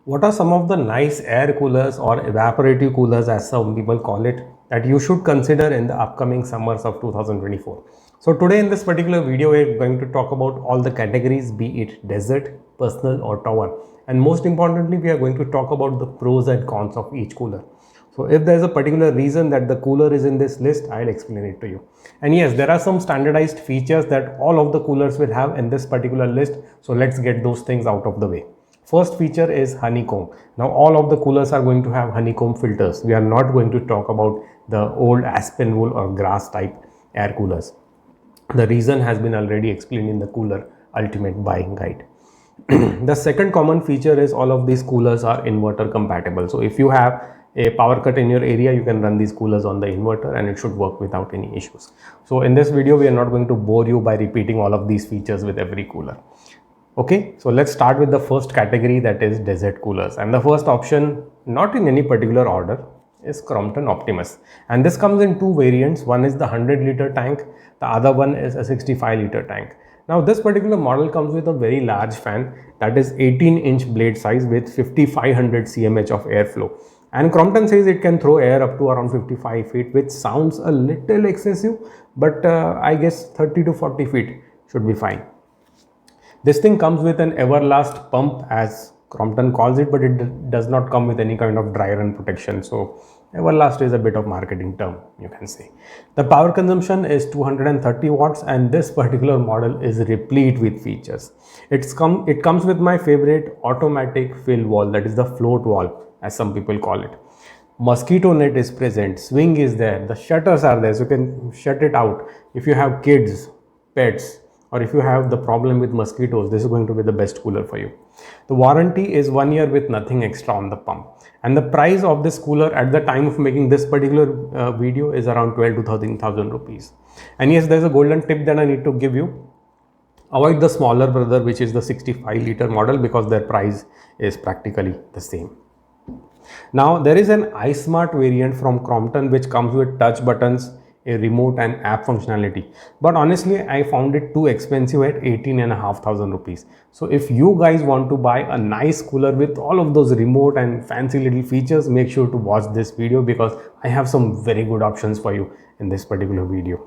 What are some of the nice air coolers or evaporative coolers, as some people call it, that you should consider in the upcoming summers of 2024? So today in this particular video, we're going to talk about all the categories, be it desert, personal or tower. And most importantly, we are going to talk about the pros and cons of each cooler. So if there is a particular reason that the cooler is in this list, I'll explain it to you. And yes, there are some standardized features that all of the coolers will have in this particular list. So let's get those things out of the way. First feature is honeycomb. Now all of the coolers are going to have honeycomb filters. We are not going to talk about the old aspen wool or grass type air coolers. The reason has been already explained in the cooler ultimate buying guide. The second common feature is all of these coolers are inverter compatible. So if you have a power cut in your area, you can run these coolers on the inverter and it should work without any issues. So in this video, we are not going to bore you by repeating all of these features with every cooler. Okay, so let's start with the first category, that is desert coolers. And the first option, not in any particular order, is Crompton Optimus. And this comes in two variants. One is the 100-liter tank, the other one is a 65-liter tank. Now this particular model comes with a very large fan, that is 18-inch blade size with 5500 cmh of airflow. And Crompton says it can throw air up to around 55 feet, which sounds a little excessive, but I guess 30 to 40 feet should be fine. This thing comes with an Everlast pump, as Crompton calls it, but it does not come with any kind of dry run protection. So Everlast is a bit of marketing term, you can say. The power consumption is 230 watts and this particular model is replete with features. It comes with my favorite automatic fill valve, that is the float valve, as some people call it. Mosquito net is present, swing is there, the shutters are there, so you can shut it out. If you have kids, pets, or if you have the problem with mosquitoes, this is going to be the best cooler for you. The warranty is 1 year with nothing extra on the pump. And the price of this cooler at the time of making this particular video is around 12 to 13,000 rupees. And yes, there's a golden tip that I need to give you. Avoid the smaller brother, which is the 65-liter model, because their price is practically the same. Now there is an iSmart variant from Crompton which comes with touch buttons, a remote and app functionality, but honestly I found it too expensive at 18,500 rupees. So if you guys want to buy a nice cooler with all of those remote and fancy little features, make sure to watch this video because I have some very good options for you in this particular video.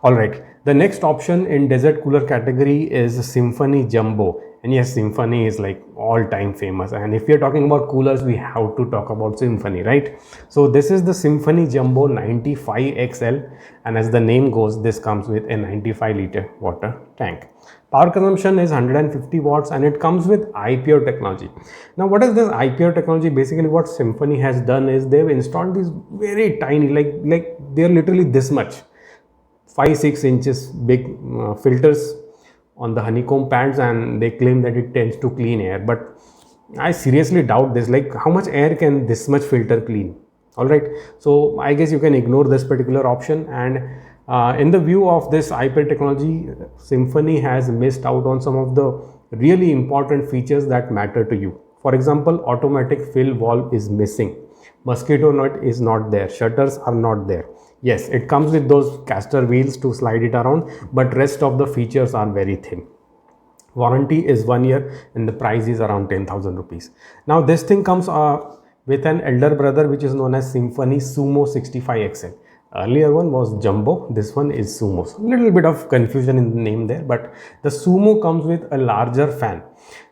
Alright, the next option in desert cooler category is Symphony Jumbo. And yes, Symphony is like all-time famous, and if we are talking about coolers, we have to talk about Symphony, right? So this is the Symphony Jumbo 95XL, and as the name goes, this comes with a 95-liter water tank. Power consumption is 150 watts and it comes with iPure technology. Now what is this iPure technology? Basically what Symphony has done is they've installed these very tiny, like they're literally this much, 5-6 inches big filters on the honeycomb pads, and they claim that it tends to clean air, but I seriously doubt this. Like, how much air can this much filter clean? All right, so I guess you can ignore this particular option. And in the view of this iPad technology, Symphony has missed out on some of the really important features that matter to you. For example, automatic fill valve is missing, mosquito net is not there, shutters are not there. Yes, it comes with those caster wheels to slide it around, but rest of the features are very thin. Warranty is 1 year and the price is around 10,000 rupees. Now this thing comes with an elder brother which is known as Symphony Sumo 65XL. Earlier one was Jumbo, this one is Sumo. So, little bit of confusion in the name there, but the Sumo comes with a larger fan.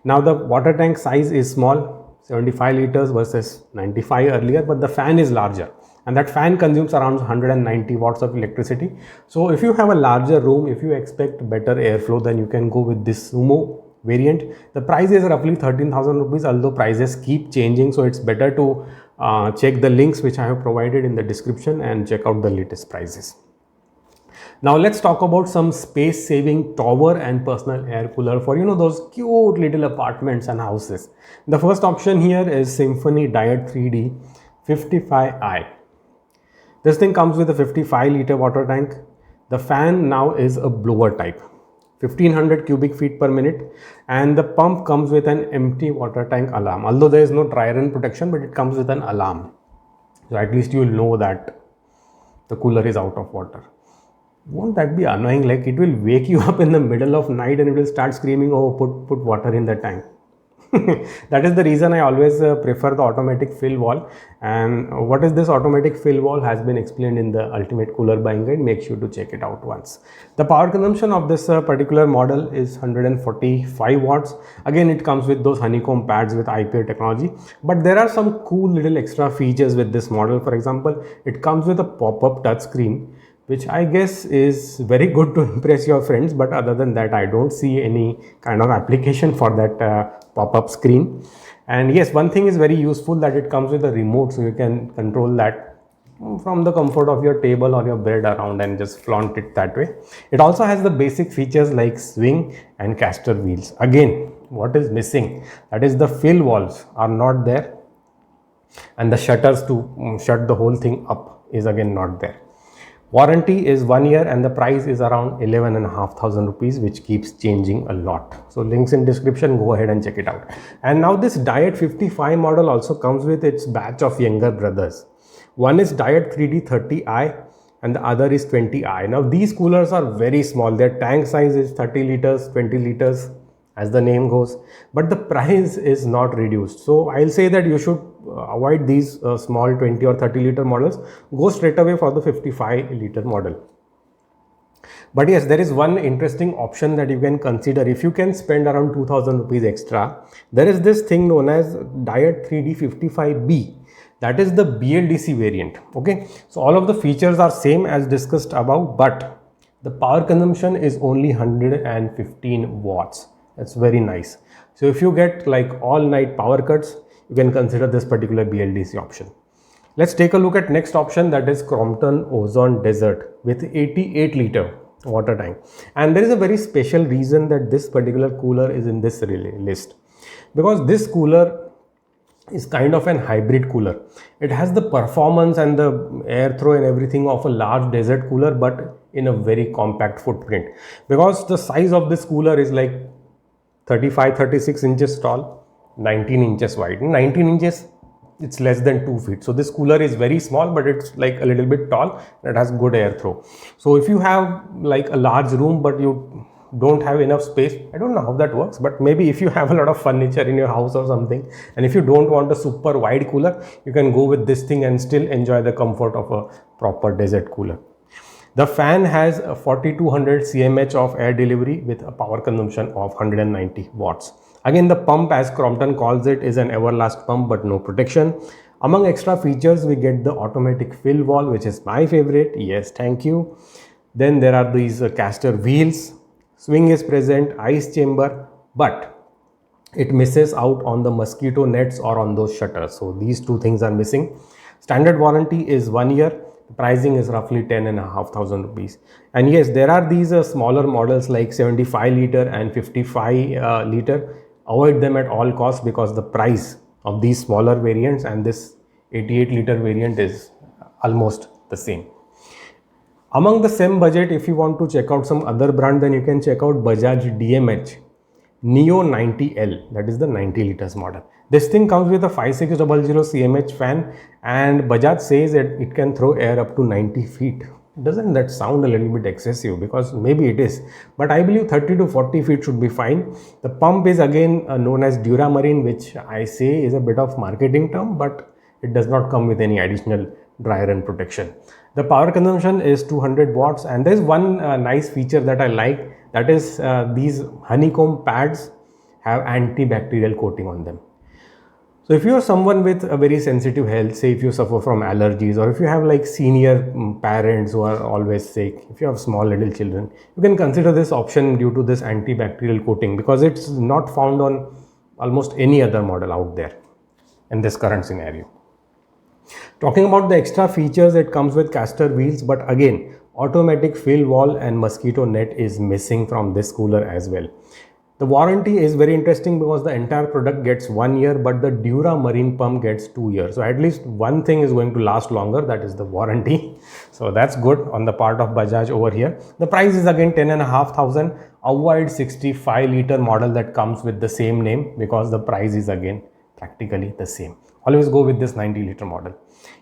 Now the water tank size is small, 75 liters versus 95 earlier, but the fan is larger. And that fan consumes around 190 watts of electricity. So if you have a larger room, if you expect better airflow, then you can go with this Sumo variant. The price is roughly 13,000 rupees, although prices keep changing, so it's better to check the links which I have provided in the description and check out the latest prices. Now let's talk about some space saving tower and personal air cooler for those cute little apartments and houses. The first option here is Symphony Diet 3D 55i. This thing comes with a 55-liter water tank. The fan now is a blower type, 1500 cubic feet per minute, and the pump comes with an empty water tank alarm. Although there is no dry run protection, but it comes with an alarm. So at least you will know that the cooler is out of water. Won't that be annoying? Like, it will wake you up in the middle of night and it will start screaming, oh, put water in the tank. That is the reason I always prefer the automatic fill wall. And what is this automatic fill wall has been explained in the ultimate cooler buying guide. Make sure to check it out once. The power consumption of this particular model is 145 watts. Again, it comes with those honeycomb pads with IPA technology, but there are some cool little extra features with this model. For example, it comes with a pop-up touch screen, which I guess is very good to impress your friends, but other than that I don't see any kind of application for that pop-up screen. And yes, one thing is very useful, that it comes with a remote, so you can control that from the comfort of your table or your bed around and just flaunt it that way. It also has the basic features like swing and caster wheels. Again, what is missing, that is the fill walls are not there, and the shutters to shut the whole thing up is again not there. Warranty is 1 year and the price is around 11,500 rupees, which keeps changing a lot. So links in description, go ahead and check it out. And now this Diet 55 model also comes with its batch of younger brothers. One is Diet 3D 30i and the other is 20i. Now these coolers are very small. Their tank size is 30 liters, 20 liters as the name goes, but the price is not reduced. So I'll say that you should avoid these small 20 or 30 liter models. Go straight away for the 55 liter model. But yes, there is one interesting option that you can consider. If you can spend around 2000 rupees extra, there is this thing known as Diet 3D 55B. That is the BLDC variant. Okay, so all of the features are same as discussed above, but the power consumption is only 115 watts. That's very nice. So if you get like all night power cuts, you can consider this particular BLDC option. Let's take a look at next option, that is Crompton Ozone Desert with 88 liter water tank. And there is a very special reason that this particular cooler is in this list, because this cooler is kind of an hybrid cooler. It has the performance and the airthrow and everything of a large desert cooler, but in a very compact footprint, because the size of this cooler is like 35-36 inches tall, 19 inches wide. 19 inches, it's less than 2 feet. So this cooler is very small, but it's like a little bit tall and it has good airthrow. So if you have like a large room but you don't have enough space, I don't know how that works, but maybe if you have a lot of furniture in your house or something, and if you don't want a super wide cooler, you can go with this thing and still enjoy the comfort of a proper desert cooler. The fan has a 4200 cmh of air delivery with a power consumption of 190 watts. Again, the pump, as Crompton calls it, is an Everlast pump but no protection. Among extra features, we get the automatic fill wall, which is my favorite. Yes, thank you. Then there are these caster wheels. Swing is present, ice chamber, but it misses out on the mosquito nets or on those shutters. So these two things are missing. Standard warranty is 1 year. Pricing is roughly 10,500 rupees. And yes, there are these smaller models like 75 liter and 55 liter. Avoid them at all costs, because the price of these smaller variants and this 88 liter variant is almost the same. Among the same budget, if you want to check out some other brand, then you can check out Bajaj DMH Neo 90L, that is the 90 liters model. This thing comes with a 5600 cmh fan, and Bajaj says that it can throw air up to 90 feet. Doesn't that sound a little bit excessive? Because maybe it is, but I believe 30 to 40 feet should be fine. The pump is again known as Duramarine, which I say is a bit of marketing term, but it does not come with any additional dry run protection. The power consumption is 200 watts, and there is one nice feature that I like, that is these honeycomb pads have antibacterial coating on them. So if you are someone with a very sensitive health, say if you suffer from allergies, or if you have like senior parents who are always sick, if you have small little children, you can consider this option due to this antibacterial coating, because it's not found on almost any other model out there in this current scenario. Talking about the extra features, it comes with caster wheels, but again, automatic fill wall and mosquito net is missing from this cooler as well. The warranty is very interesting, because the entire product gets 1 year, but the Duramarine pump gets 2 years. So at least one thing is going to last longer, that is the warranty. So that's good on the part of Bajaj over here. The price is again 10,500. Avoid 65 liter model that comes with the same name, because the price is again practically the same. Always go with this 90 liter model.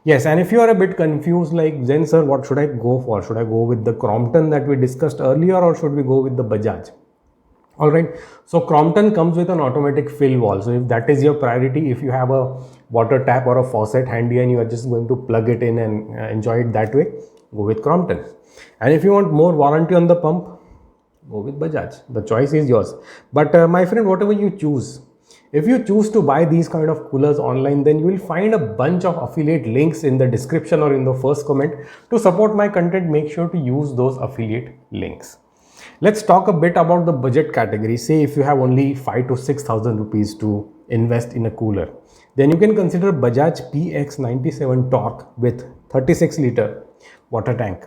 Yes, and if you are a bit confused like, Zen sir, what should I go for? Should I go with the Crompton that we discussed earlier, or should we go with the Bajaj? Alright, so Crompton comes with an automatic fill wall. So if that is your priority, if you have a water tap or a faucet handy and you are just going to plug it in and enjoy it that way, go with Crompton. And if you want more warranty on the pump, go with Bajaj. The choice is yours. But my friend, whatever you choose, if you choose to buy these kind of coolers online, then you will find a bunch of affiliate links in the description or in the first comment. To support my content, make sure to use those affiliate links. Let's talk a bit about the budget category. Say if you have only 5 to 6,000 rupees to invest in a cooler, then you can consider Bajaj PX97 Torque with 36-liter water tank.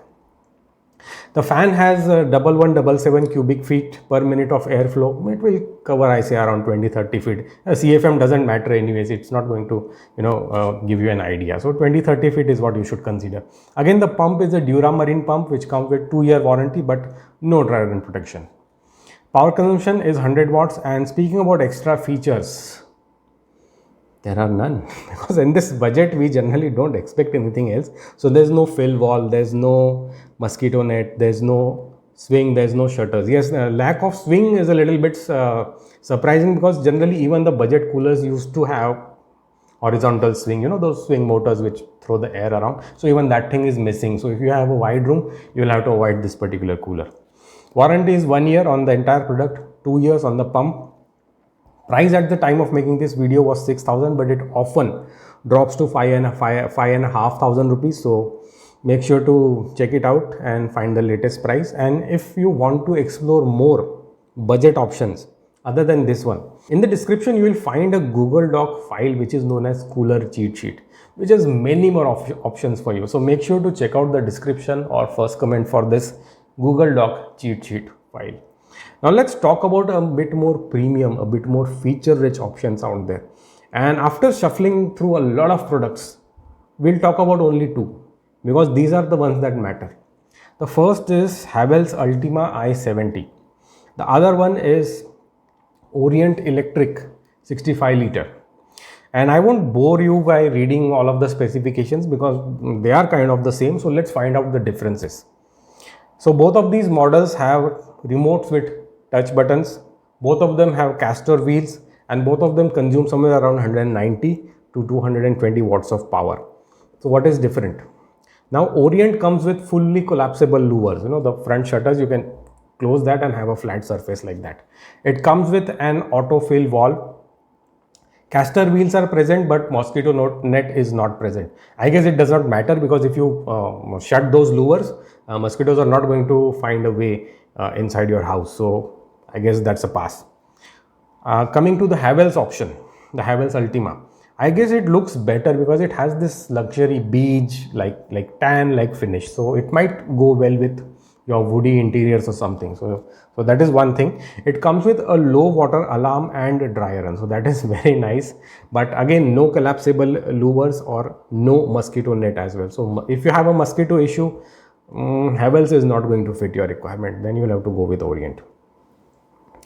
The fan has 1177 cubic feet per minute of airflow. It will cover, I say, around 20-30 feet. CFM doesn't matter anyways. It's not going to, give you an idea. So 20-30 feet is what you should consider. Again, the pump is a Duramarine pump which comes with 2-year warranty but no dry run protection. Power consumption is 100 watts. And speaking about extra features, there are none, because in this budget we generally don't expect anything else. So there's no fill wall, there's no mosquito net, there's no swing, there's no shutters. Yes, the lack of swing is a little bit surprising, because generally even the budget coolers used to have horizontal swing, those swing motors which throw the air around. So even that thing is missing. So if you have a wide room, you will have to avoid this particular cooler. Warranty is 1 year on the entire product, 2 years on the pump. Price at the time of making this video was 6,000, but it often drops to 5,500 rupees. So make sure to check it out and find the latest price. And if you want to explore more budget options other than this one, in the description you will find a Google Doc file which is known as cooler cheat sheet, which has many more options for you. So make sure to check out the description or first comment for this Google Doc cheat sheet file. Now let's talk about a bit more premium, a bit more feature rich options out there. And after shuffling through a lot of products, we'll talk about only two, because these are the ones that matter. The first is Havells Ultima i70. The other one is Orient Electric 65-liter. And I won't bore you by reading all of the specifications because they are kind of the same. So let's find out the differences. So both of these models have remotes with touch buttons. Both of them have caster wheels, and both of them consume somewhere around 190 to 220 watts of power. So what is different? Now Orient comes with fully collapsible louvers. The front shutters, you can close that and have a flat surface like that. It comes with an autofill valve. Caster wheels are present, but mosquito net is not present. I guess it does not matter, because if you shut those louvers, mosquitoes are not going to find a way inside your house. So I guess that's a pass. Coming to the Havells option, the Havells Ultima, I guess it looks better because it has this luxury beige, like tan like finish. So it might go well with your woody interiors or something. So that is one thing. It comes with a low water alarm and dry run. So that is very nice. But again, no collapsible louvers or no mosquito net as well. So if you have a mosquito issue, Havells is not going to fit your requirement. Then you will have to go with Orient.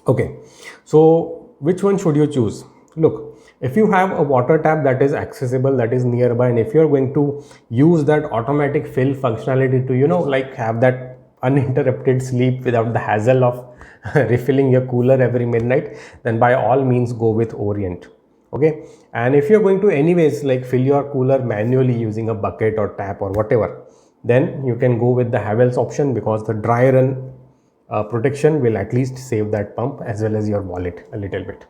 Okay, so which one should you choose? Look, if you have a water tap that is accessible, that is nearby, and if you're going to use that automatic fill functionality to, have that uninterrupted sleep without the hassle of refilling your cooler every midnight, then by all means go with Orient. Okay, and if you're going to anyways fill your cooler manually using a bucket or tap or whatever, then you can go with the Havells option, because the dry run protection will at least save that pump as well as your wallet a little bit.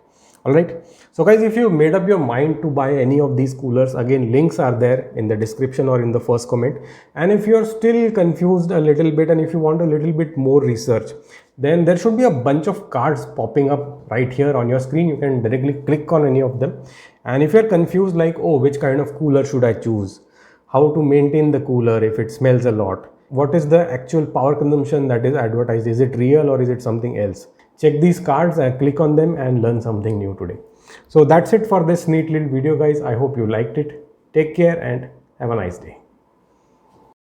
Alright, so guys, if you made up your mind to buy any of these coolers, again, links are there in the description or in the first comment. And if you're still confused a little bit and if you want a little bit more research, then there should be a bunch of cards popping up right here on your screen. You can directly click on any of them. And if you're confused which kind of cooler should I choose, how to maintain the cooler if it smells a lot, what is the actual power consumption that is advertised, is it real or is it something else, check these cards and click on them and learn something new today. So that's it for this neat little video, guys. I hope you liked it. Take care and have a nice day.